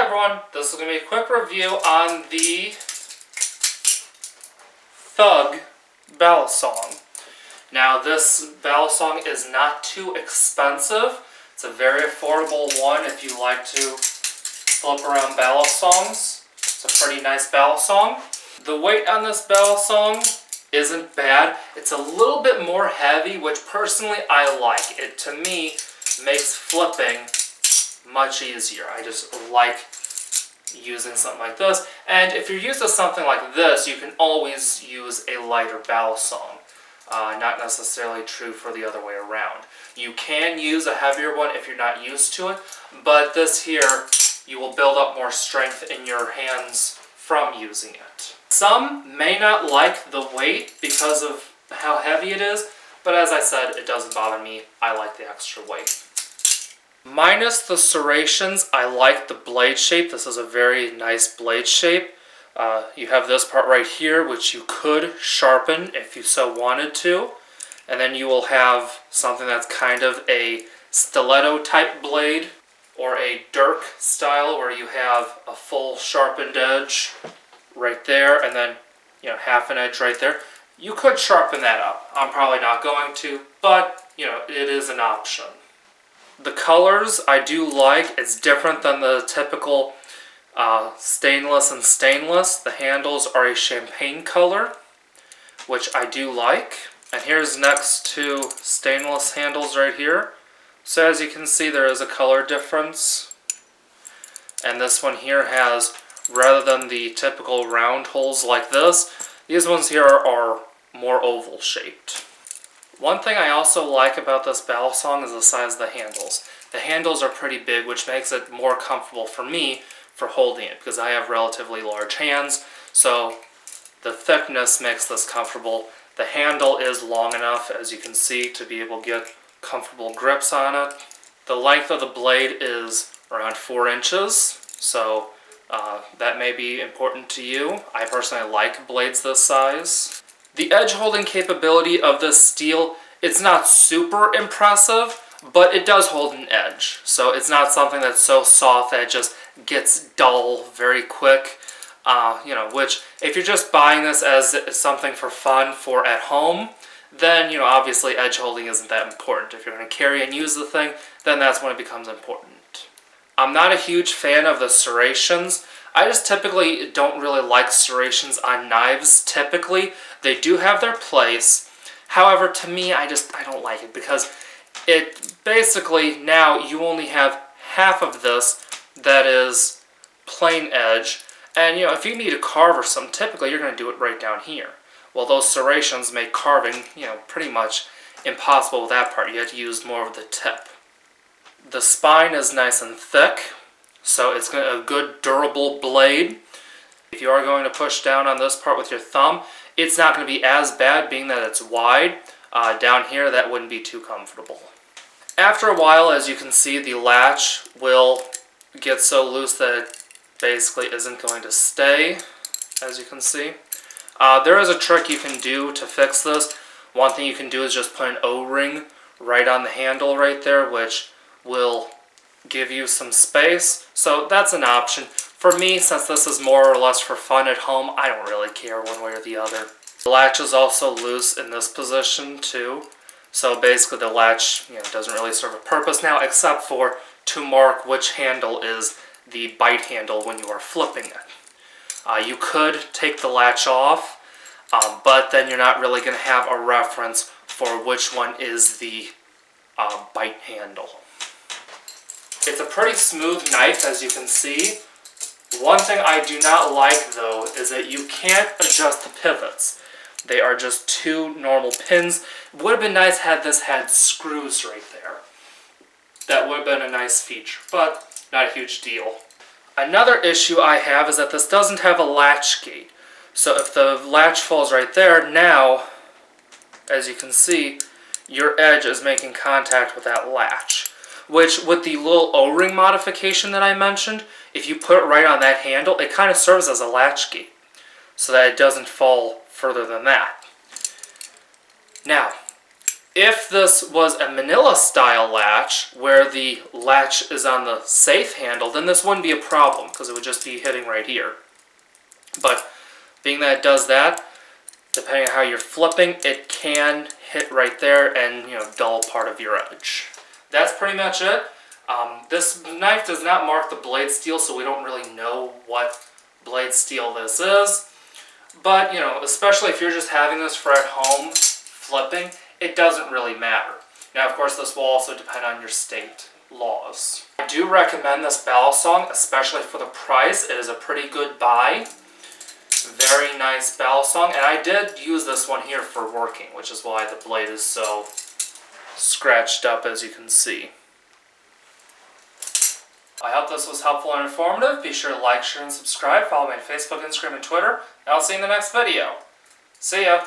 everyone, this is going to be a quick review on the Thug Balisong. Now this Balisong is not too expensive. It's a very affordable one if you like to flip around Balisongs. It's a pretty nice Balisong. The weight on this Balisong isn't bad. It's a little bit more heavy, which personally I like. It, to me, makes flipping much easier. I just like using something like this. And if you're used to something like this, you can always use a lighter Balisong. Not necessarily true for the other way around. You can use a heavier one if you're not used to it, but this here, you will build up more strength in your hands from using it. Some may not like the weight because of how heavy it is, but as I said, it doesn't bother me. I like the extra weight. Minus the serrations, I like the blade shape. This is a very nice blade shape. You have this part right here, which you could sharpen if you so wanted to. And then you will have something that's kind of a stiletto type blade, or a dirk style where you have a full sharpened edge right there, and then half an edge right there. You could sharpen that up. I'm probably not going to, but it is an option. The colors I do like. It's different than the typical stainless and stainless. The handles are a champagne color, which I do like. And here's next to stainless handles right here. So as you can see, there is a color difference. And this one here has, rather than the typical round holes like this, these ones here are more oval shaped. One thing I also like about this Balisong is the size of the handles. The handles are pretty big, which makes it more comfortable for me for holding it, because I have relatively large hands, so the thickness makes this comfortable. The handle is long enough, as you can see, to be able to get comfortable grips on it. The length of the blade is around 4 inches, so that may be important to you. I personally like blades this size. The edge holding capability of this steel, it's not super impressive, but it does hold an edge. So it's not something that's so soft that it just gets dull very quick. Which if you're just buying this as something for fun for at home, then obviously edge holding isn't that important. If you're going to carry and use the thing, then that's when it becomes important. I'm not a huge fan of the serrations. I just typically don't really like serrations on knives, typically. They do have their place. However, to me, I don't like it, because it basically, now you only have half of this that is plain edge. And if you need to carve or something, typically you're going to do it right down here. Well, those serrations make carving, pretty much impossible with that part. You have to use more of the tip. The spine is nice and thick, so it's a good durable blade. If you are going to push down on this part with your thumb, it's not going to be as bad, being that it's wide. Down here, that wouldn't be too comfortable. After a while, as you can see, the latch will get so loose that it basically isn't going to stay, as you can see. There is a trick you can do to fix this. One thing you can do is just put an O-ring right on the handle right there, which will give you some space. So that's an option. For me, since this is more or less for fun at home, I don't really care one way or the other. The latch is also loose in this position too. So basically the latch doesn't really serve a purpose now, except for to mark which handle is the bite handle when you are flipping it. You could take the latch off, but then you're not really going to have a reference for which one is the bite handle. It's a pretty smooth knife, as you can see. One thing I do not like, though, is that you can't adjust the pivots. They are just two normal pins. It would have been nice had this had screws right there. That would have been a nice feature, but not a huge deal. Another issue I have is that this doesn't have a latch gate. So if the latch falls right there, now, as you can see, your edge is making contact with that latch. Which, with the little O-ring modification that I mentioned, if you put it right on that handle, it kind of serves as a latch gate, so that it doesn't fall further than that. Now, If this was a manila style latch, where the latch is on the safe handle, then this wouldn't be a problem, because it would just be hitting right here. But being that it does that, depending on how you're flipping, it can hit right there and, dull part of your edge. That's pretty much it. This knife does not mark the blade steel, so we don't really know what blade steel this is. But, especially if you're just having this for at home flipping, it doesn't really matter. Now, of course, this will also depend on your state laws. I do recommend this Balisong, especially for the price. It is a pretty good buy. Very nice Balisong, and I did use this one here for working, which is why the blade is so scratched up, as you can see. I hope this was helpful and informative. Be sure to like, share, and subscribe. Follow me on Facebook, Instagram, and Twitter. And I'll see you in the next video. See ya!